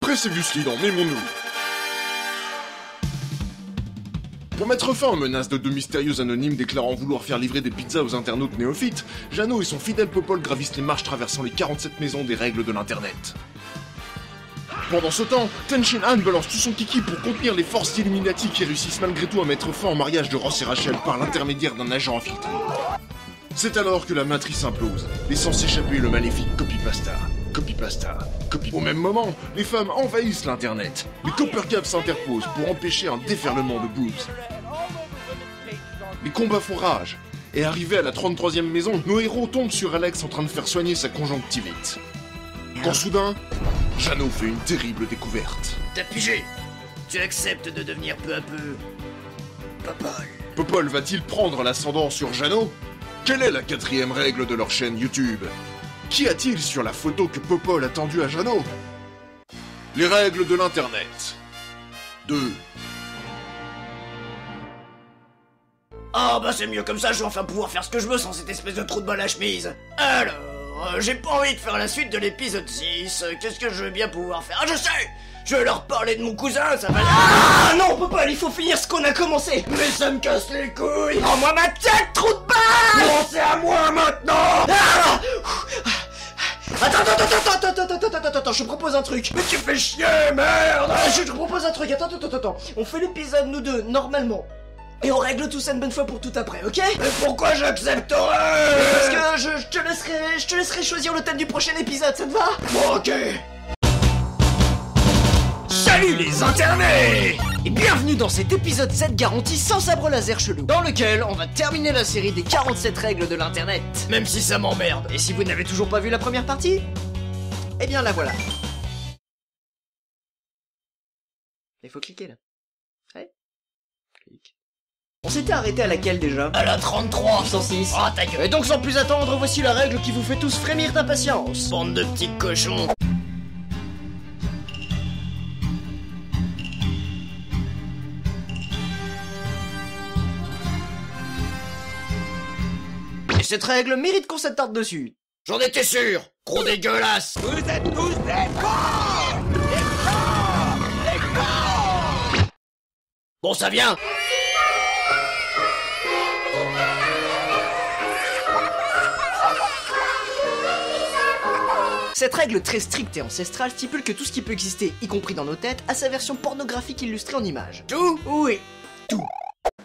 Pressez-vous dans Aimons-nous. Pour mettre fin aux menaces de deux mystérieux anonymes déclarant vouloir faire livrer des pizzas aux internautes néophytes, Jeannot et son fidèle Popol gravissent les marches traversant les 47 maisons des règles de l'internet. Pendant ce temps, Tenshin Han balance tout son kiki pour contenir les forces Illuminati qui réussissent malgré tout à mettre fin au mariage de Ross et Rachel par l'intermédiaire d'un agent infiltré. C'est alors que la matrice implose, laissant s'échapper le maléfique Copypasta. Au même moment, les femmes envahissent l'internet, mais Coppercap s'interpose pour empêcher un déferlement de boobs. Les combats font rage, et arrivés à la 33e maison, nos héros tombent sur Alex en train de faire soigner sa conjonctivite. Quand soudain, Jeannot fait une terrible découverte. T'as pigé. Tu acceptes de devenir peu à peu... Popol. Popol va-t-il prendre l'ascendant sur Jeannot? Quelle est la 4e règle de leur chaîne YouTube? Qu'y a-t-il sur la photo que Popol a tendue à Jeannot? Les règles de l'internet. 2. Ah bah c'est mieux comme ça, je vais enfin pouvoir faire ce que je veux sans cette espèce de trou de balle à chemise. Alors, j'ai pas envie de faire la suite de l'épisode 6, qu'est-ce que je vais bien pouvoir faire? Ah je sais! Je vais leur parler de mon cousin, ça va... Ah non Popol, il faut finir ce qu'on a commencé. Mais ça me casse les couilles. Rends-moi ma tête, trou de balle. Non, c'est à moi maintenant. Ah Attends, je propose un truc. Mais tu fais chier, merde. Je te propose un truc, attends. On fait l'épisode nous deux, normalement. Et on règle tout ça une bonne fois pour tout après, ok? Mais pourquoi j'accepterais? Parce que je te laisserai choisir le thème du prochain épisode, ça te va? Bon, ok. Salut les internets! Et bienvenue dans cet épisode 7 garanti sans sabre laser chelou, dans lequel on va terminer la série des 47 règles de l'internet. Même si ça m'emmerde. Et si vous n'avez toujours pas vu la première partie, eh bien la voilà. Il faut cliquer là. Ouais. Clique. On s'était arrêté à laquelle déjà? À la 33 106. Ah ta gueule. Et donc sans plus attendre, voici la règle qui vous fait tous frémir d'impatience. Bande de petits cochons. Et cette règle mérite qu'on s'attarde dessus. J'en étais sûr. Gros dégueulasse. Vous êtes tous des cons. Des cons. Bon ça vient. Cette règle très stricte et ancestrale stipule que tout ce qui peut exister, y compris dans nos têtes, a sa version pornographique illustrée en images. Tout? Oui, tout.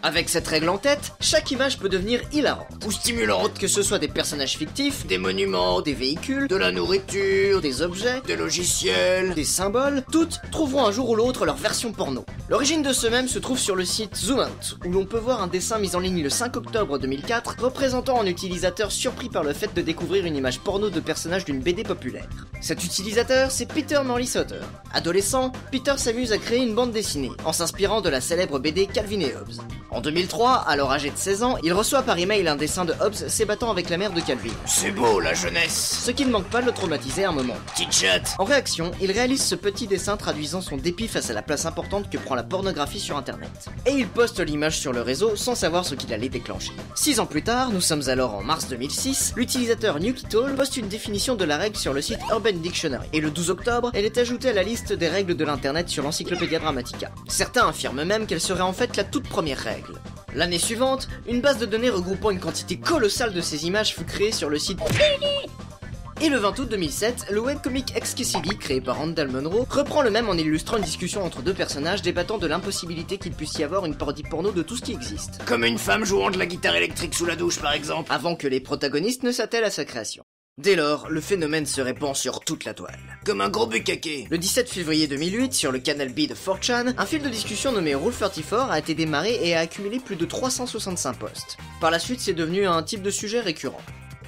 Avec cette règle en tête, chaque image peut devenir hilarante ou stimulante, que ce soit des personnages fictifs, des monuments, des véhicules, de la nourriture, des objets, des logiciels, des symboles, toutes trouveront un jour ou l'autre leur version porno. L'origine de ce mème se trouve sur le site Zoomount, où l'on peut voir un dessin mis en ligne le 5 octobre 2004, représentant un utilisateur surpris par le fait de découvrir une image porno de personnage d'une BD populaire. Cet utilisateur, c'est Peter Morley Sauter. Adolescent, Peter s'amuse à créer une bande dessinée, en s'inspirant de la célèbre BD Calvin et Hobbes. En 2003, alors âgé de 16 ans, il reçoit par email un dessin de Hobbes s'ébattant avec la mère de Calvin. C'est beau la jeunesse. Ce qui ne manque pas de le traumatiser un moment. Petite chatte. En réaction, il réalise ce petit dessin traduisant son dépit face à la place importante que prend la pornographie sur internet. Et il poste l'image sur le réseau sans savoir ce qu'il allait déclencher. 6 ans plus tard, nous sommes alors en mars 2006, l'utilisateur Nukitol poste une définition de la règle sur le site Urban Dictionary. Et le 12 octobre, elle est ajoutée à la liste des règles de l'internet sur l'Encyclopédia Dramatica. Certains affirment même qu'elle serait en fait la toute première règle. L'année suivante, une base de données regroupant une quantité colossale de ces images fut créée sur le site Et le 20 août 2007, le webcomic XKCD, créé par Randall Munroe, reprend le même en illustrant une discussion entre deux personnages débattant de l'impossibilité qu'il puisse y avoir une parodie porno de tout ce qui existe. Comme une femme jouant de la guitare électrique sous la douche par exemple, avant que les protagonistes ne s'attellent à sa création. Dès lors, le phénomène se répand sur toute la toile. Comme un gros bucaquet. Le 17 février 2008, sur le canal B de 4chan, un fil de discussion nommé Rule34 a été démarré et a accumulé plus de 365 posts. Par la suite, c'est devenu un type de sujet récurrent.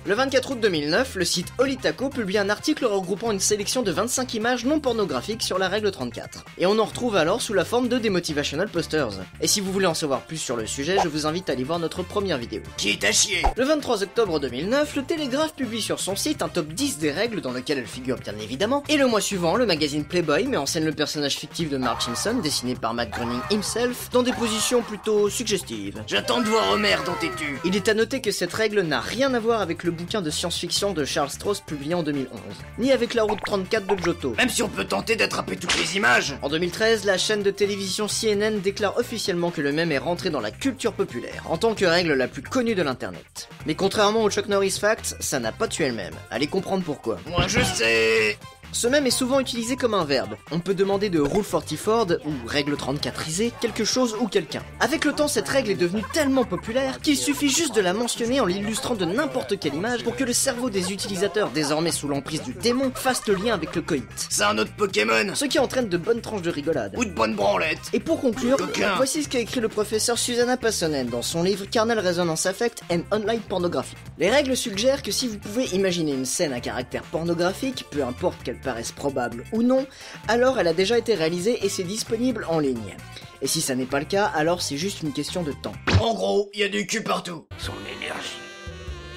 Le 24 août 2009, le site Olitaco publie un article regroupant une sélection de 25 images non pornographiques sur la règle 34. Et on en retrouve alors sous la forme de des motivational posters. Et si vous voulez en savoir plus sur le sujet, je vous invite à aller voir notre première vidéo. Qui est à chier. Le 23 octobre 2009, le Télégraphe publie sur son site un top 10 des règles dans lequel elle figure bien évidemment. Et le mois suivant, le magazine Playboy met en scène le personnage fictif de Marge Simpson, dessiné par Matt Groening himself, dans des positions plutôt suggestives. J'attends de voir Homer dans tes tues. Il est à noter que cette règle n'a rien à voir avec le bouquin de science-fiction de Charles Stross publié en 2011, ni avec la route 34 de Giotto. Même si on peut tenter d'attraper toutes les images. En 2013, la chaîne de télévision CNN déclare officiellement que le mème est rentré dans la culture populaire, en tant que règle la plus connue de l'internet. Mais contrairement au Chuck Norris Fact, ça n'a pas tué le mème. Allez comprendre pourquoi. Moi je sais. Ce mème est souvent utilisé comme un verbe. On peut demander de Rule 44 ou règle 34isée quelque chose ou quelqu'un. Avec le temps, cette règle est devenue tellement populaire qu'il suffit juste de la mentionner en l'illustrant de n'importe quelle image pour que le cerveau des utilisateurs, désormais sous l'emprise du démon, fasse le lien avec le coït. C'est un autre Pokémon. Ce qui entraîne de bonnes tranches de rigolade. Ou de bonnes branlettes. Et pour conclure, Coquin. voici ce qu'a écrit le professeur Susanna Passonen dans son livre Carnal Resonance Affect and Online Pornography. Les règles suggèrent que si vous pouvez imaginer une scène à caractère pornographique, peu importe qu'elle paraisse probable ou non, alors elle a déjà été réalisée et c'est disponible en ligne. Et si ça n'est pas le cas, alors c'est juste une question de temps. En gros, il y a du cul partout. Son énergie.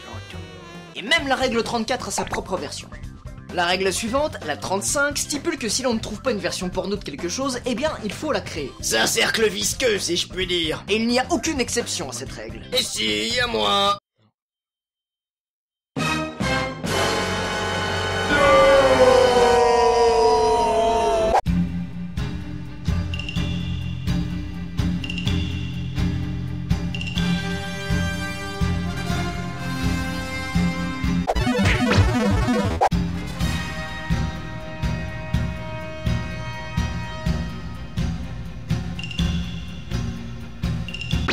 J'entends. Et même la règle 34 a sa propre version. La règle suivante, la 35, stipule que si l'on ne trouve pas une version porno de quelque chose, eh bien il faut la créer. C'est un cercle visqueux si je puis dire. Et il n'y a aucune exception à cette règle. Et si, y a moi.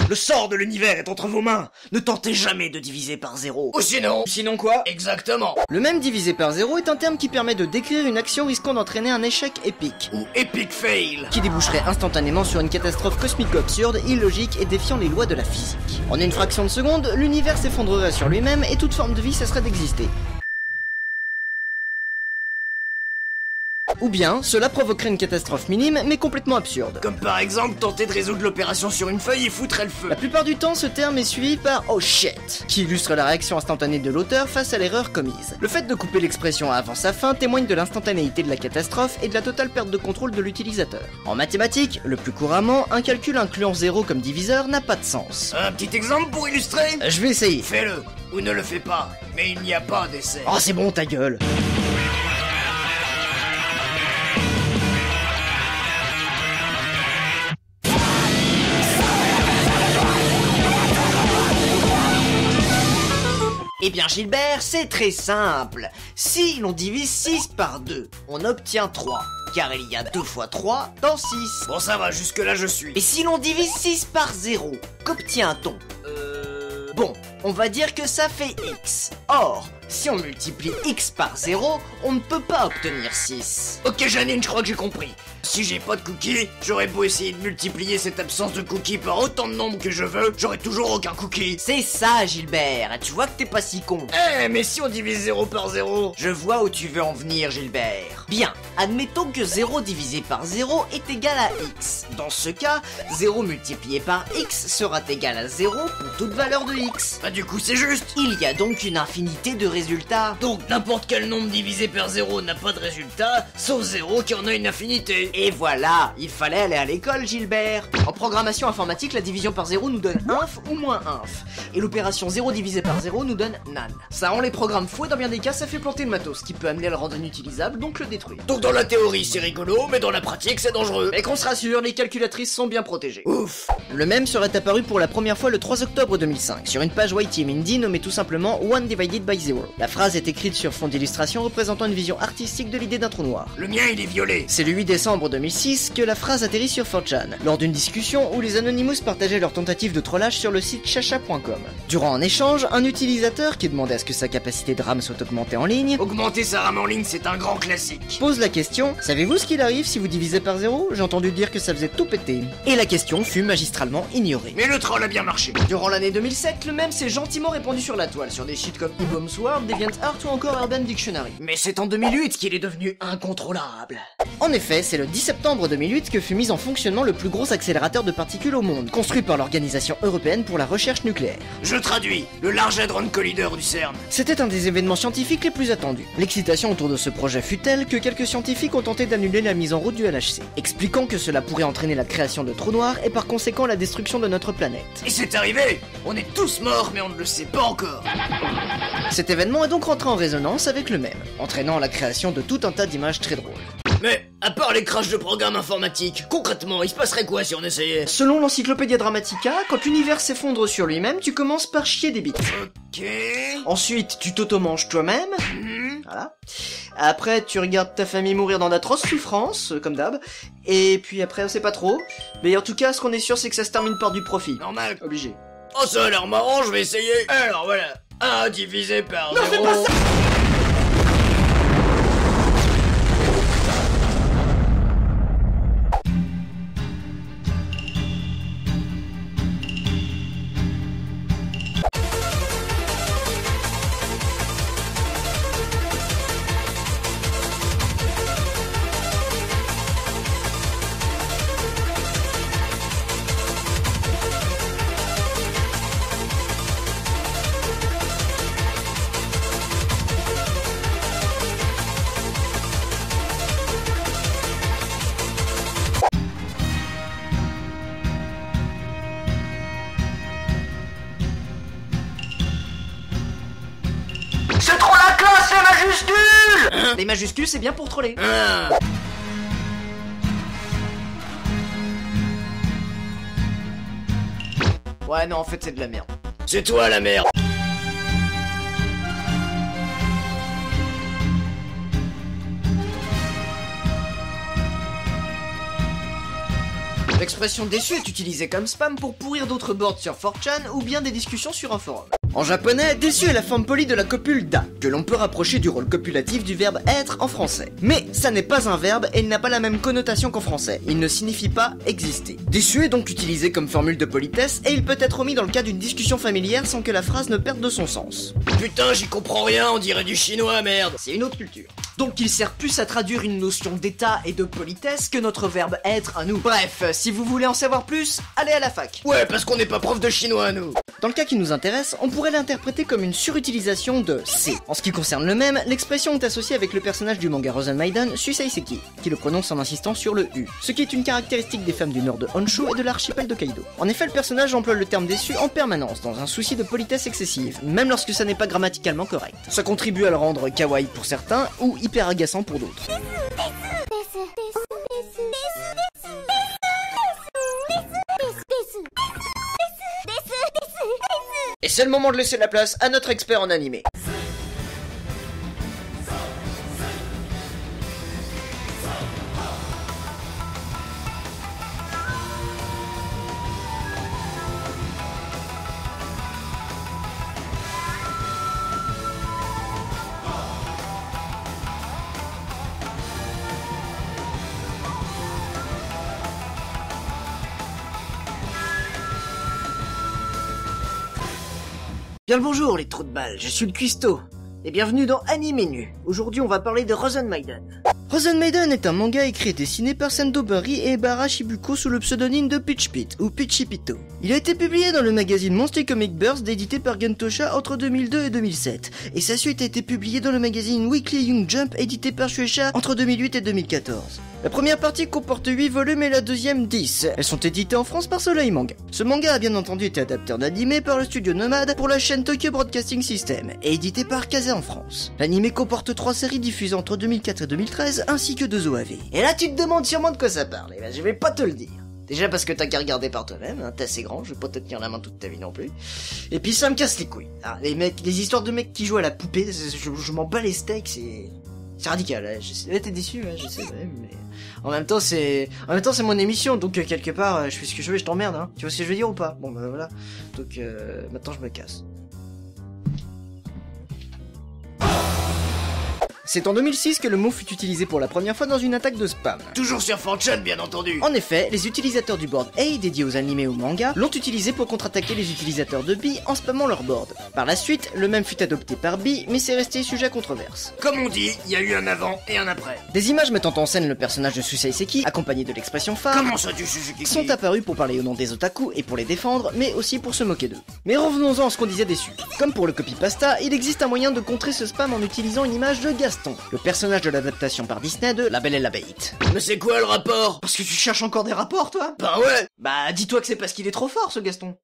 Le sort de l'univers est entre vos mains. Ne tentez jamais de diviser par zéro. Ou sinon. Sinon quoi? Exactement. Le même divisé par zéro est un terme qui permet de décrire une action risquant d'entraîner un échec épique, Ou epic fail. qui déboucherait instantanément sur une catastrophe cosmique absurde, illogique et défiant les lois de la physique. En une fraction de seconde, l'univers s'effondrerait sur lui-même et toute forme de vie cesserait d'exister. Ou bien, cela provoquerait une catastrophe minime mais complètement absurde. Comme par exemple tenter de résoudre l'opération sur une feuille et foutrer le feu. La plupart du temps, ce terme est suivi par « oh shit », qui illustre la réaction instantanée de l'auteur face à l'erreur commise. Le fait de couper l'expression avant sa fin témoigne de l'instantanéité de la catastrophe et de la totale perte de contrôle de l'utilisateur. En mathématiques, le plus couramment, un calcul incluant 0 comme diviseur n'a pas de sens. Un petit exemple pour illustrer. Je vais essayer. Fais-le, ou ne le fais pas, mais il n'y a pas d'essai. Oh c'est bon, ta gueule. Eh bien Gilbert, c'est très simple. Si l'on divise 6 par 2, on obtient 3. Car il y a 2 fois 3 dans 6. Bon ça va, jusque là je suis. Et si l'on divise 6 par 0, qu'obtient-on? Bon, on va dire que ça fait x. Or, si on multiplie x par 0, on ne peut pas obtenir 6. Ok Janine, je crois que j'ai compris. Si j'ai pas de cookies, j'aurais beau essayer de multiplier cette absence de cookies par autant de nombres que je veux, j'aurais toujours aucun cookie. C'est ça Gilbert, tu vois que t'es pas si con. Eh, mais si on divise 0 par 0? Je vois où tu veux en venir Gilbert. Bien, admettons que 0 divisé par 0 est égal à x. Dans ce cas, 0 multiplié par x sera égal à 0 pour toute valeur de x. Bah du coup c'est juste. Il y a donc une infinité de résultats. Donc n'importe quel nombre divisé par 0 n'a pas de résultat, sauf 0 qui en a une infinité. Et voilà, il fallait aller à l'école Gilbert. En programmation informatique, la division par 0 nous donne inf ou moins inf. Et l'opération 0 divisé par 0 nous donne nan. Ça rend les programmes faux et dans bien des cas ça fait planter le matos, ce qui peut amener à le rendre inutilisable, donc le détruire. Donc dans la théorie c'est rigolo, mais dans la pratique c'est dangereux. Mais qu'on se rassure, les calculatrices sont bien protégées. Ouf. Le même serait apparu pour la première fois le 3 octobre 2005, sur une page YTM Indie nommée tout simplement One Divided by Zero. La phrase est écrite sur fond d'illustration représentant une vision artistique de l'idée d'un trou noir. Le mien il est violet. C'est le 8 décembre 2006 que la phrase atterrit sur 4chan, lors d'une discussion où les Anonymous partageaient leur tentative de trollage sur le site chacha.com. Durant un échange, un utilisateur qui demandait à ce que sa capacité de RAM soit augmentée en ligne, Augmenter sa RAM en ligne c'est un grand classique. pose la question « Savez-vous ce qu'il arrive si vous divisez par 0 J'ai entendu dire que ça faisait tout péter. » Et la question fut magistralement ignorée. Mais le troll a bien marché. Durant l'année 2007, le même s'est gentiment répandu sur la toile, sur des sites comme eBombsWar World, DeviantArt ou encore Urban Dictionary. Mais c'est en 2008 qu'il est devenu incontrôlable. En effet, c'est le 10 septembre 2008 que fut mis en fonctionnement le plus gros accélérateur de particules au monde, construit par l'Organisation Européenne pour la Recherche Nucléaire. Je traduis, le Large Hadron Collider du CERN. C'était un des événements scientifiques les plus attendus. L'excitation autour de ce projet fut telle que quelques scientifiques ont tenté d'annuler la mise en route du LHC, expliquant que cela pourrait entraîner la création de trous noirs et par conséquent la destruction de notre planète. Et c'est arrivé! On est tous morts, mais on ne le sait pas encore. Cet événement est donc rentré en résonance avec le même, entraînant la création de tout un tas d'images très drôles. Mais, à part les crashs de programmes informatiques, concrètement, il se passerait quoi si on essayait? Selon l'Encyclopédia Dramatica, quand l'univers s'effondre sur lui-même, tu commences par chier des bits. Ok... Ensuite, tu t'auto-manges toi-même. Voilà. Après, tu regardes ta famille mourir dans d'atroces souffrances, comme d'hab. Et puis après, on sait pas trop. Mais en tout cas, ce qu'on est sûr, c'est que ça se termine par du profit. Normal. Obligé. Oh, ça a l'air marrant, je vais essayer. Alors voilà, 1 divisé par 0... Non, fais pas ça! C'est trop la classe, les majuscules! Les majuscules, c'est bien pour troller. Ouais, non, en fait, c'est de la merde. C'est toi la merde. L'expression déçu est utilisée comme spam pour pourrir d'autres boards sur 4chan ou bien des discussions sur un forum. En japonais, déçu est la forme polie de la copule da, que l'on peut rapprocher du rôle copulatif du verbe être en français. Mais ça n'est pas un verbe et il n'a pas la même connotation qu'en français. Il ne signifie pas exister. Déçu est donc utilisé comme formule de politesse et il peut être omis dans le cas d'une discussion familière sans que la phrase ne perde de son sens. Putain, j'y comprends rien, on dirait du chinois, merde. C'est une autre culture. Donc il sert plus à traduire une notion d'état et de politesse que notre verbe être à nous. Bref, si vous voulez en savoir plus, allez à la fac. Ouais, parce qu'on n'est pas prof de chinois, nous. Dans le cas qui nous intéresse, on pourrait l'interpréter comme une surutilisation de C. En ce qui concerne le même, l'expression est associée avec le personnage du manga Rosen Maiden, Suseiseki, qui le prononce en insistant sur le U, ce qui est une caractéristique des femmes du nord de Honshu et de l'archipel de Kaido. En effet, le personnage emploie le terme déçu en permanence, dans un souci de politesse excessive, même lorsque ça n'est pas grammaticalement correct. Ça contribue à le rendre kawaii pour certains, ou hyper agaçant pour d'autres. Et c'est le moment de laisser la place à notre expert en animé. Bien le bonjour les trous de balles, je suis le cuistot, et bienvenue dans Anime Nu. Aujourd'hui on va parler de Rosen Maiden. Rosen Maiden est un manga écrit et dessiné par Sendo Bari et Ebara Shibuko sous le pseudonyme de Peach Pit ou Peachipito. Il a été publié dans le magazine Monster Comic Burst édité par Gentosha entre 2002 et 2007, et sa suite a été publiée dans le magazine Weekly Young Jump édité par Shueisha entre 2008 et 2014. La première partie comporte 8 volumes et la deuxième 10. Elles sont éditées en France par Soleil Manga. Ce manga a bien entendu été adapté en animé par le studio Nomad pour la chaîne Tokyo Broadcasting System et édité par Kazé en France. L'animé comporte 3 séries diffusées entre 2004 et 2013 ainsi que 2 OAV. Et là tu te demandes sûrement de quoi ça parle, et ben je vais pas te le dire. Déjà parce que t'as qu'à regarder par toi-même, hein, t'es assez grand, je vais pas te tenir la main toute ta vie non plus. Et puis ça me casse les couilles. Ah, les histoires de mecs qui jouent à la poupée, je m'en bats les steaks, c'est radical. Hein. T'es déçu, hein, je sais, ouais, mais en même temps c'est mon émission, donc quelque part je fais ce que je veux, et je t'emmerde, hein. Tu vois ce que je veux dire ou pas? Bon bah voilà. Donc maintenant je me casse. C'est en 2006 que le mot fut utilisé pour la première fois dans une attaque de spam. Toujours sur 4chan, bien entendu. En effet, les utilisateurs du board A dédié aux animés et aux mangas l'ont utilisé pour contre-attaquer les utilisateurs de B en spammant leur board. Par la suite, le même fut adopté par B, mais c'est resté sujet à controverse. Comme on dit, il y a eu un avant et un après. Des images mettant en scène le personnage de Susaiseki, accompagné de l'expression phare, Comment ça, tu Suzuki sont apparus pour parler au nom des otaku et pour les défendre, mais aussi pour se moquer d'eux. Mais revenons-en à ce qu'on disait dessus. Comme pour le copypasta, il existe un moyen de contrer ce spam en utilisant une image de Gaston, le personnage de l'adaptation par Disney de La Belle et la Bête. Mais c'est quoi le rapport? Parce que tu cherches encore des rapports, toi? Bah ouais. Bah, dis-toi que c'est parce qu'il est trop fort, ce Gaston.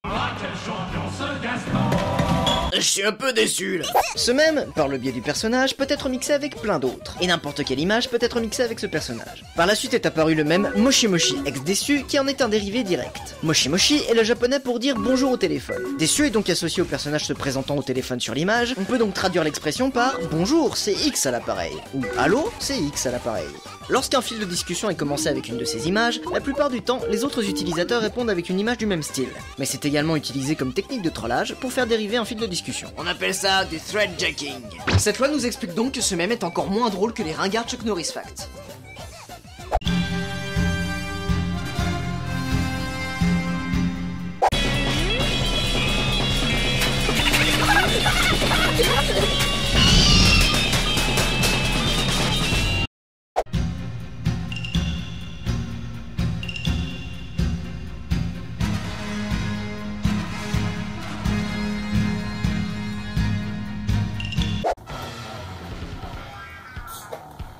Je suis un peu déçu, là. Ce même, par le biais du personnage, peut être mixé avec plein d'autres, et n'importe quelle image peut être mixée avec ce personnage. Par la suite est apparu le même Moshi Moshi ex-Déçu, qui en est un dérivé direct. Moshi Moshi est le japonais pour dire bonjour au téléphone. Déçu est donc associé au personnage se présentant au téléphone sur l'image, on peut donc traduire l'expression par bonjour, c'est X à l'appareil, ou allô, c'est X à l'appareil. Lorsqu'un fil de discussion est commencé avec une de ces images, la plupart du temps, les autres utilisateurs répondent avec une image du même style. Mais c'est également utilisé comme technique de trollage pour faire dériver un fil de discussion. On appelle ça du threadjacking. Cette loi nous explique donc que ce mème est encore moins drôle que les ringards Chuck Norris Facts.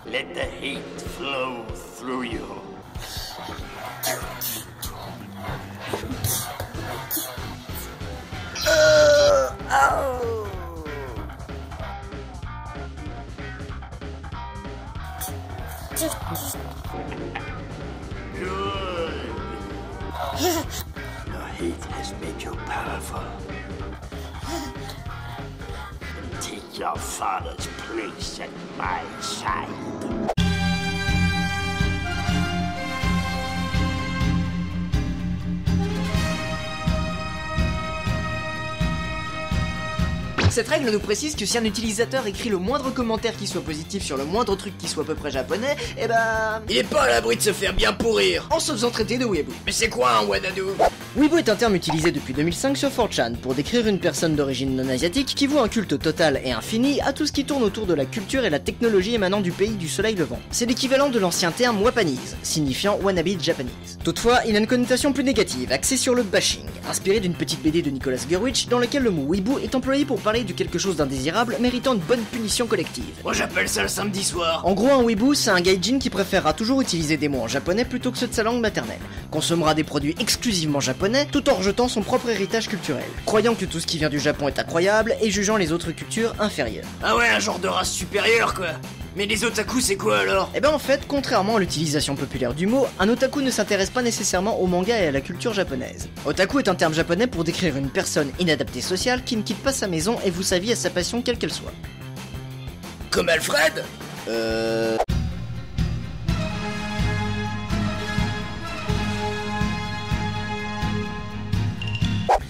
Let the heat flow through you. Good. The heat has made you powerful. Take your father's place at my side. Cette règle nous précise que si un utilisateur écrit le moindre commentaire qui soit positif sur le moindre truc qui soit à peu près japonais, eh ben... Il est pas à l'abri de se faire bien pourrir. en se faisant traiter de weeaboo. Mais c'est quoi un wanadu? Weeaboo est un terme utilisé depuis 2005 sur 4chan pour décrire une personne d'origine non asiatique qui voue un culte total et infini à tout ce qui tourne autour de la culture et la technologie émanant du pays du soleil levant. C'est l'équivalent de l'ancien terme wapanese, signifiant wannabe Japanese. Toutefois, il a une connotation plus négative, axée sur le bashing, inspiré d'une petite BD de Nicolas Gurwitch dans laquelle le mot weeaboo est employé pour parler de quelque chose d'indésirable méritant une bonne punition collective. Moi j'appelle ça le samedi soir. En gros, un weeboo, c'est un gaijin qui préférera toujours utiliser des mots en japonais plutôt que ceux de sa langue maternelle, consommera des produits exclusivement japonais tout en rejetant son propre héritage culturel, croyant que tout ce qui vient du Japon est incroyable et jugeant les autres cultures inférieures. Ah ouais, un genre de race supérieure quoi. Mais les otaku c'est quoi alors? Et ben en fait, contrairement à l'utilisation populaire du mot, un otaku ne s'intéresse pas nécessairement au manga et à la culture japonaise. Otaku est un terme japonais pour décrire une personne inadaptée sociale qui ne quitte pas sa maison et voue sa vie à sa passion quelle qu'elle soit. Comme Alfred?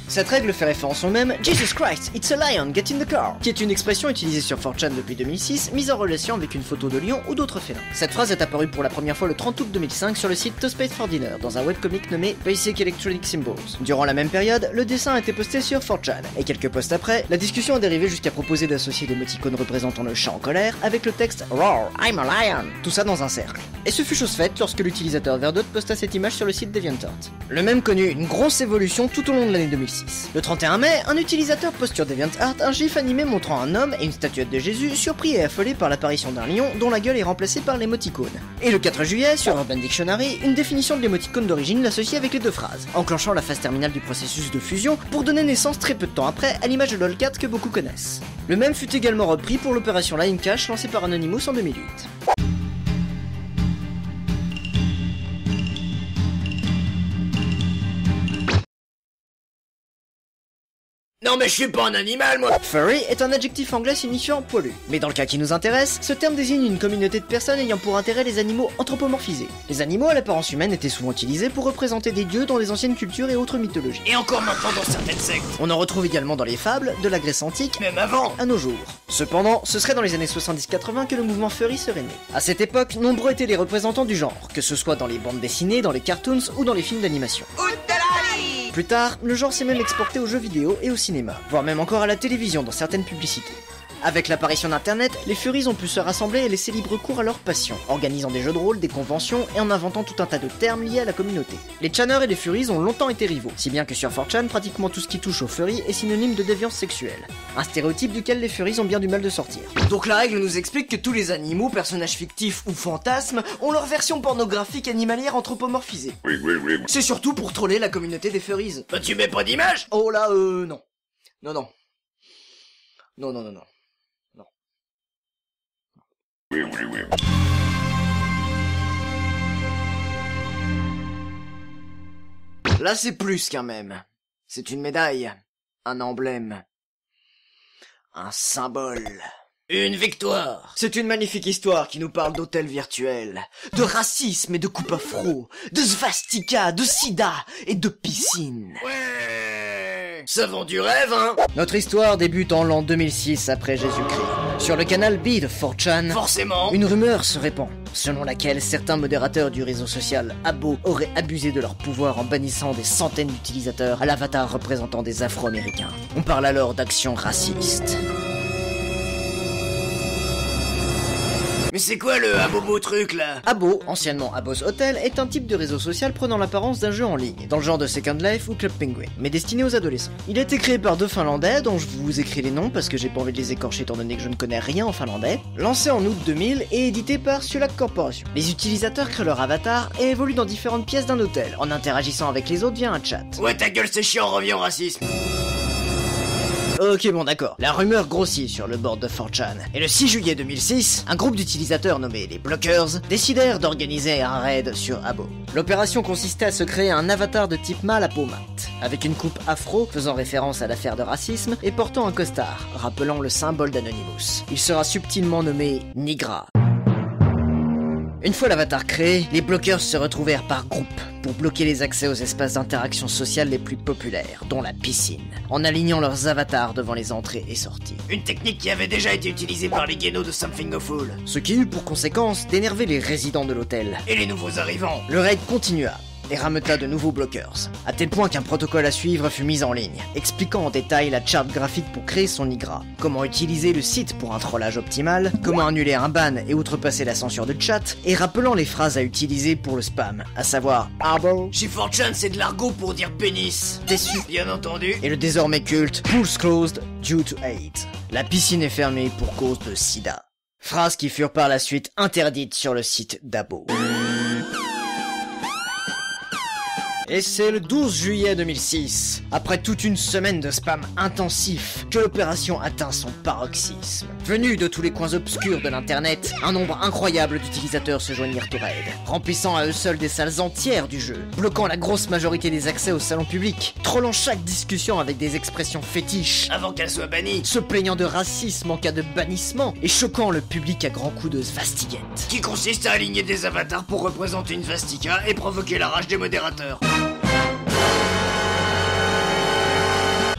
Cette règle fait référence au même Jesus Christ, it's a lion, get in the car, qui est une expression utilisée sur 4chan depuis 2006, mise en relation avec une photo de lion ou d'autres félins. Cette phrase est apparue pour la première fois le 30 août 2005 sur le site Toaspace for Dinner, dans un webcomic nommé Basic Electronic Symbols. Durant la même période, le dessin a été posté sur 4chan, et quelques posts après, la discussion a dérivé jusqu'à proposer d'associer l'émoticône représentant le chat en colère avec le texte Roar, I'm a lion, tout ça dans un cercle. Et ce fut chose faite lorsque l'utilisateur Verdot posta cette image sur le site DeviantArt. Le même connut une grosse évolution tout au long de l'année 2006. Le 31 mai, un utilisateur poste sur DeviantArt un gif animé montrant un homme et une statuette de Jésus surpris et affolés par l'apparition d'un lion dont la gueule est remplacée par l'émoticône. Et le 4 juillet, sur Urban Dictionary, une définition de l'émoticône d'origine l'associe avec les deux phrases, enclenchant la phase terminale du processus de fusion pour donner naissance très peu de temps après à l'image de LOLcat que beaucoup connaissent. Le même fut également repris pour l'opération Line Cache lancée par Anonymous en 2008. Non, Non mais je suis pas un animal, moi. Furry est un adjectif anglais signifiant poilu. Mais dans le cas qui nous intéresse, ce terme désigne une communauté de personnes ayant pour intérêt les animaux anthropomorphisés. Les animaux à l'apparence humaine étaient souvent utilisés pour représenter des dieux dans les anciennes cultures et autres mythologies. Et encore maintenant dans certaines sectes. On en retrouve également dans les fables, de la Grèce antique, Même avant. à nos jours. Cependant, ce serait dans les années 70-80 que le mouvement furry serait né. À cette époque, nombreux étaient les représentants du genre, que ce soit dans les bandes dessinées, dans les cartoons ou dans les films d'animation. Plus tard, le genre s'est même exporté aux jeux vidéo et au cinéma, voire même encore à la télévision dans certaines publicités. Avec l'apparition d'internet, les furries ont pu se rassembler et laisser libre cours à leur passion, organisant des jeux de rôle, des conventions et en inventant tout un tas de termes liés à la communauté. Les channers et les furries ont longtemps été rivaux, si bien que sur 4chan, pratiquement tout ce qui touche aux furries est synonyme de déviance sexuelle. Un stéréotype duquel les furries ont bien du mal de sortir. Donc la règle nous explique que tous les animaux, personnages fictifs ou fantasmes, ont leur version pornographique animalière anthropomorphisée. C'est surtout pour troller la communauté des furries. Bah tu mets pas d'image? Oh là, non. Non. Là, c'est plus qu'un mème. C'est une médaille, un emblème, un symbole. Une victoire. C'est une magnifique histoire qui nous parle d'hôtels virtuels, de racisme et de coupe afro, de svastika, de sida et de piscine. Ouais. Ça vend du rêve, hein. Notre histoire débute en l'an 2006 après Jésus-Christ. Sur le canal B de 4chan, Forcément. une rumeur se répand, selon laquelle certains modérateurs du réseau social Abo auraient abusé de leur pouvoir en bannissant des centaines d'utilisateurs à l'avatar représentant des Afro-Américains. On parle alors d'actions racistes. Mais c'est quoi le abobo truc là? Abo, anciennement Abo's Hotel, est un type de réseau social prenant l'apparence d'un jeu en ligne, dans le genre de Second Life ou Club Penguin, mais destiné aux adolescents. Il a été créé par deux Finlandais, dont je vous écris les noms parce que j'ai pas envie de les écorcher étant donné que je ne connais rien en finlandais, lancé en août 2000 et édité par Sulak Corporation. Les utilisateurs créent leur avatar et évoluent dans différentes pièces d'un hôtel, en interagissant avec les autres via un chat. Ouais ta gueule c'est chiant, revient au racisme. Ok bon d'accord, la rumeur grossit sur le board de 4chan, et le 6 juillet 2006, un groupe d'utilisateurs nommé les Blockers décidèrent d'organiser un raid sur Abo. L'opération consistait à se créer un avatar de type mâle à peau mate, avec une coupe afro faisant référence à l'affaire de racisme et portant un costard, rappelant le symbole d'Anonymous. Il sera subtilement nommé Nigra. Une fois l'avatar créé, les bloqueurs se retrouvèrent par groupe pour bloquer les accès aux espaces d'interaction sociale les plus populaires, dont la piscine, en alignant leurs avatars devant les entrées et sorties. Une technique qui avait déjà été utilisée par les guénos de Something Awful. Ce qui eut pour conséquence d'énerver les résidents de l'hôtel. Et les nouveaux arrivants. Le raid continua et rameuta de nouveaux blockers, à tel point qu'un protocole à suivre fut mis en ligne, expliquant en détail la charte graphique pour créer son Nigra, comment utiliser le site pour un trollage optimal, comment annuler un ban et outrepasser la censure de chat, et rappelant les phrases à utiliser pour le spam, à savoir Abo, Chez 4chan c'est de l'argot pour dire pénis. déçu, Bien entendu. et le désormais culte Pools closed due to AIDS. La piscine est fermée pour cause de sida. Phrases qui furent par la suite interdites sur le site d'Abo. Et c'est le 12 juillet 2006, après toute une semaine de spam intensif, que l'opération atteint son paroxysme. Venus de tous les coins obscurs de l'internet, un nombre incroyable d'utilisateurs se joignirent au raid, remplissant à eux seuls des salles entières du jeu, bloquant la grosse majorité des accès au salon public, trollant chaque discussion avec des expressions fétiches, Avant qu'elle soit bannie. se plaignant de racisme en cas de bannissement, et choquant le public à grands coups de svastiguettes. Qui consiste à aligner des avatars pour représenter une svastika et provoquer la rage des modérateurs.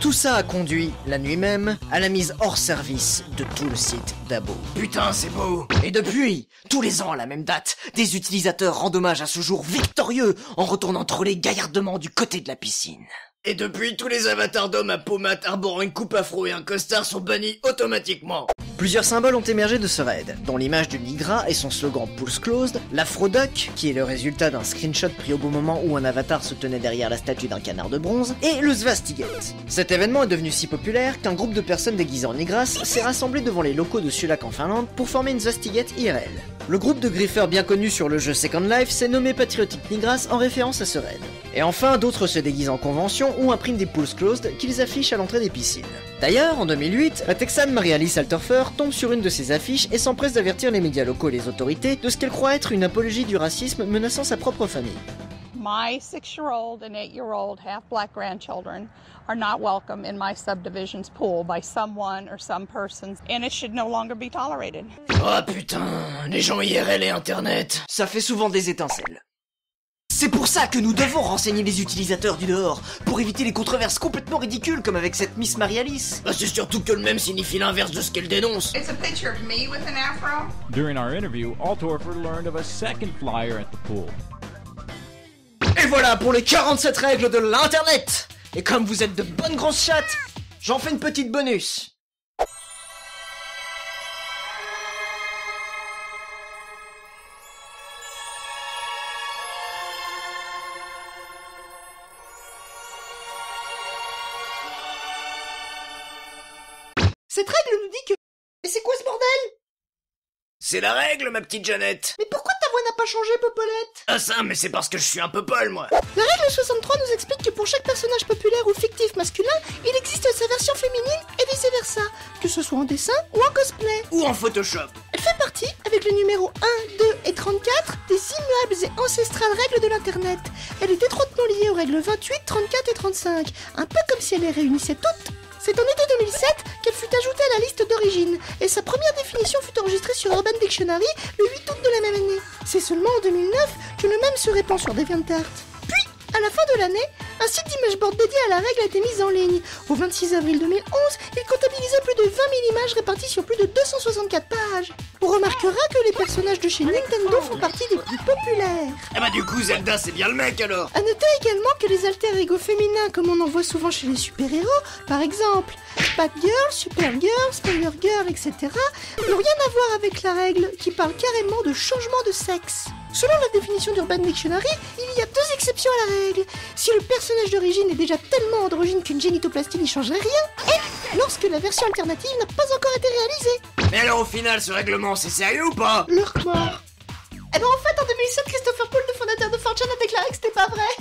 Tout ça a conduit, la nuit même, à la mise hors service de tout le site d'Abo. Putain c'est beau. Et depuis, tous les ans à la même date, des utilisateurs rendent hommage à ce jour victorieux en retournant troller gaillardement du côté de la piscine. Et depuis, tous les avatars d'hommes à peau mate arborant une coupe afro et un costard sont bannis automatiquement. Plusieurs symboles ont émergé de ce raid, dont l'image du Nigra et son slogan Pools Closed, l'Afroduck, qui est le résultat d'un screenshot pris au bon moment où un avatar se tenait derrière la statue d'un canard de bronze, et le Svastigate. Cet événement est devenu si populaire qu'un groupe de personnes déguisées en Nigras s'est rassemblé devant les locaux de Sulak en Finlande pour former une Svastigate IRL. Le groupe de griffeurs bien connu sur le jeu Second Life s'est nommé Patriotic Nigras en référence à ce raid. Et enfin, d'autres se déguisent en convention ou impriment des Pools Closed qu'ils affichent à l'entrée des piscines. D'ailleurs, en 2008, la Texane Marie-Alice Alterfer tombe sur une de ces affiches et s'empresse d'avertir les médias locaux et les autorités de ce qu'elle croit être une apologie du racisme menaçant sa propre famille. My 6-year-old and 8-year-old half-black grandchildren are not welcome in my subdivision's pool by someone or some persons, and it should no longer be tolerated. Oh putain, les gens IRL et Internet. Ça fait souvent des étincelles. C'est pour ça que nous devons renseigner les utilisateurs du dehors, pour éviter les controverses complètement ridicules comme avec cette Miss Marie-Alice. Bah c'est surtout que le même signifie l'inverse de ce qu'elle dénonce. It's a picture of me with an afro. During our interview, Altorfer learned of a second flyer at the pool. Et voilà pour les 47 règles de l'internet. Et comme vous êtes de bonnes grosses chattes, j'en fais une petite bonus. Cette règle nous dit que... Mais c'est quoi ce bordel? C'est la règle, ma petite Jeannette. Mais pourquoi ta voix n'a pas changé, Popolette? Ah ça, mais c'est parce que je suis un peu pol, moi. La règle 63 nous explique que pour chaque personnage populaire ou fictif masculin, il existe sa version féminine et vice-versa, que ce soit en dessin ou en cosplay. Ou en Photoshop. Elle fait partie, avec le numéro 1, 2 et 34, des immuables et ancestrales règles de l'internet. Elle est étroitement liée aux règles 28, 34 et 35, un peu comme si elle les réunissait toutes. C'est en été 2007 qu'elle fut ajoutée à la liste d'origine, et sa première définition fut enregistrée sur Urban Dictionary le 8 août de la même année. C'est seulement en 2009 que le même se répand sur DeviantArt. Puis, à la fin de l'année, un site d'imageboard dédié à la règle a été mis en ligne. Au 26 avril 2011, il comptabilisait plus de 20 000 images réparties sur plus de 264 pages. On remarquera que les personnages de chez Nintendo font partie des plus populaires. Ah bah du coup, Zelda, c'est bien le mec, alors. À noter également que les alter-ego féminins, comme on en voit souvent chez les super-héros, par exemple Batgirl, Supergirl, Spider-Girl, etc., n'ont rien à voir avec la règle, qui parle carrément de changement de sexe. Selon la définition d'Urban Dictionary, il y a 2 exceptions à la règle. Si le personnage d'origine est déjà tellement androgyne qu'une génitoplastie n'y changerait rien, et lorsque la version alternative n'a pas encore été réalisée. Mais alors au final, ce règlement, c'est sérieux ou pas? Leur mort. Eh ben en fait, en 2007, Christopher Poole, le fondateur de 4chan, a déclaré que c'était pas vrai.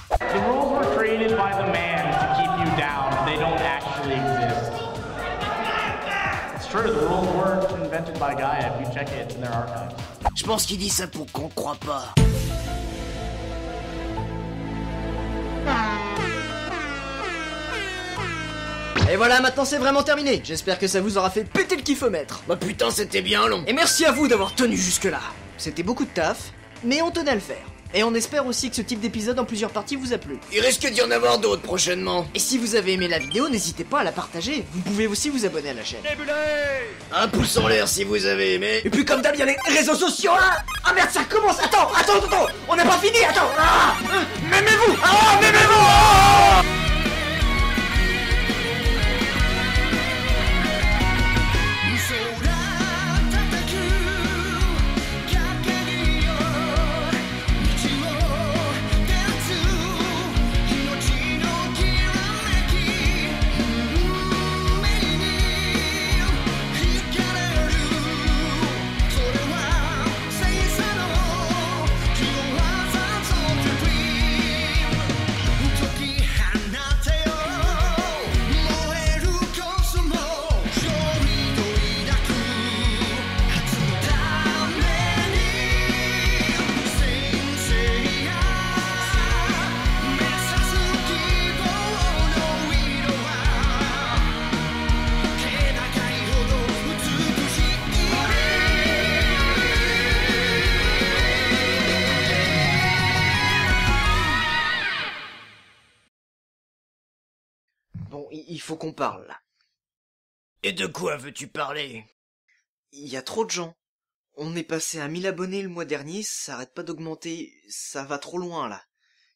The rules were created by the man to keep you down. They don't actually exist. It's true, the rules were invented by Gaia. If you check it, it's in their archives. Je pense qu'il dit ça pour qu'on croit pas. Et voilà, maintenant c'est vraiment terminé. J'espère que ça vous aura fait péter le kiffomètre. Bah putain, c'était bien long. Et merci à vous d'avoir tenu jusque-là. C'était beaucoup de taf, mais on tenait à le faire. Et on espère aussi que ce type d'épisode en plusieurs parties vous a plu. Il risque d'y en avoir d'autres prochainement. Et si vous avez aimé la vidéo, n'hésitez pas à la partager. Vous pouvez aussi vous abonner à la chaîne. Un pouce en l'air si vous avez aimé. Et puis comme d'hab, il y a les réseaux sociaux là. Ah merde, ça recommence. Attends, on n'a pas fini, attends. M'aimez-vous. M'aimez-vous. Bon, il faut qu'on parle, là. Et de quoi veux-tu parler? Il y a trop de gens. On est passé à 1000 abonnés le mois dernier, ça arrête pas d'augmenter, ça va trop loin, là.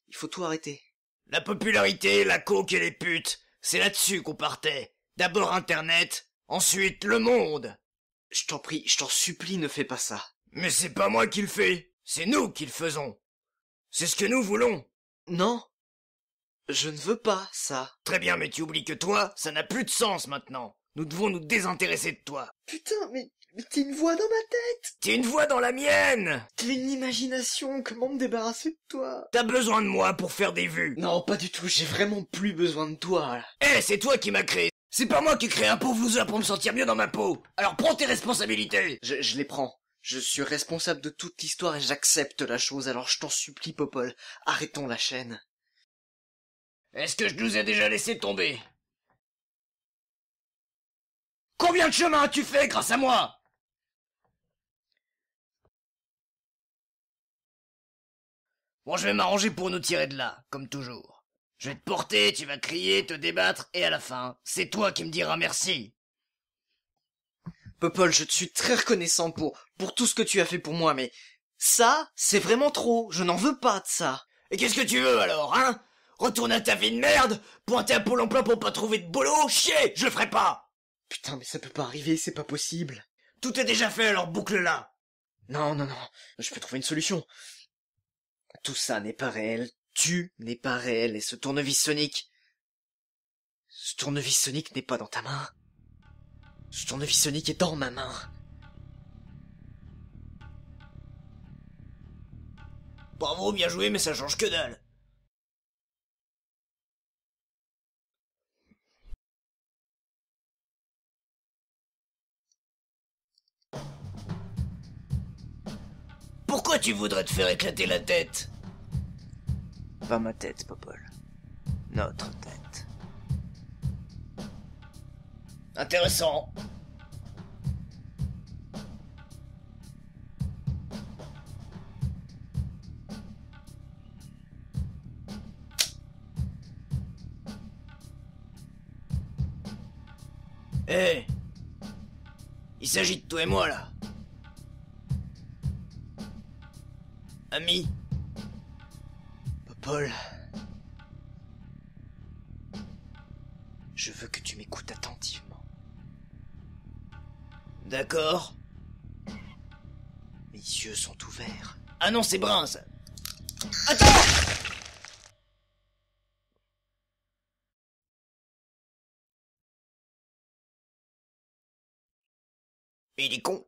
Il faut tout arrêter. La popularité, la coke et les putes, c'est là-dessus qu'on partait. D'abord Internet, ensuite le monde. Je t'en prie, je t'en supplie, ne fais pas ça. Mais c'est pas moi qui le fais, c'est nous qui le faisons. C'est ce que nous voulons. Non, je ne veux pas ça. Très bien, mais tu oublies que toi, ça n'a plus de sens maintenant. Nous devons nous désintéresser de toi. Putain, mais t'es une voix dans ma tête. T'es une voix dans la mienne. T'as une imagination, comment me débarrasser de toi? T'as besoin de moi pour faire des vues. Non, pas du tout, j'ai vraiment plus besoin de toi, là. Eh, c'est toi qui m'as créé. C'est pas moi qui crée un pauvre loser pour me sentir mieux dans ma peau. Alors prends tes responsabilités. Je les prends. Je suis responsable de toute l'histoire et j'accepte la chose, alors je t'en supplie, Popol, arrêtons la chaîne. Est-ce que je nous ai déjà laissé tomber? Combien de chemin as-tu fait grâce à moi? Bon, je vais m'arranger pour nous tirer de là, comme toujours. Je vais te porter, tu vas crier, te débattre, et à la fin, c'est toi qui me diras merci. Popol, je te suis très reconnaissant pour tout ce que tu as fait pour moi, mais ça, c'est vraiment trop, je n'en veux pas de ça. Et qu'est-ce que tu veux alors, hein? Retourner à ta vie de merde? Pointer à Pôle emploi pour pas trouver de boulot? Chier, je le ferai pas! Putain, mais ça peut pas arriver, c'est pas possible. Tout est déjà fait, alors boucle-la. Non, je peux trouver une solution. Tout ça n'est pas réel, tu n'es pas réel, et ce tournevis Sonic n'est pas dans ta main. Ce tournevis Sonic est dans ma main. Bravo, bien joué, mais ça change que dalle. Pourquoi tu voudrais te faire éclater la tête? Pas ma tête, Popol. Notre tête. Intéressant. Hé, il s'agit de toi et moi, là. Ami. Popol. Je veux que tu m'écoutes attentivement. D'accord. Mes yeux sont ouverts. Ah non, c'est brun, ça. Attends! Il est con.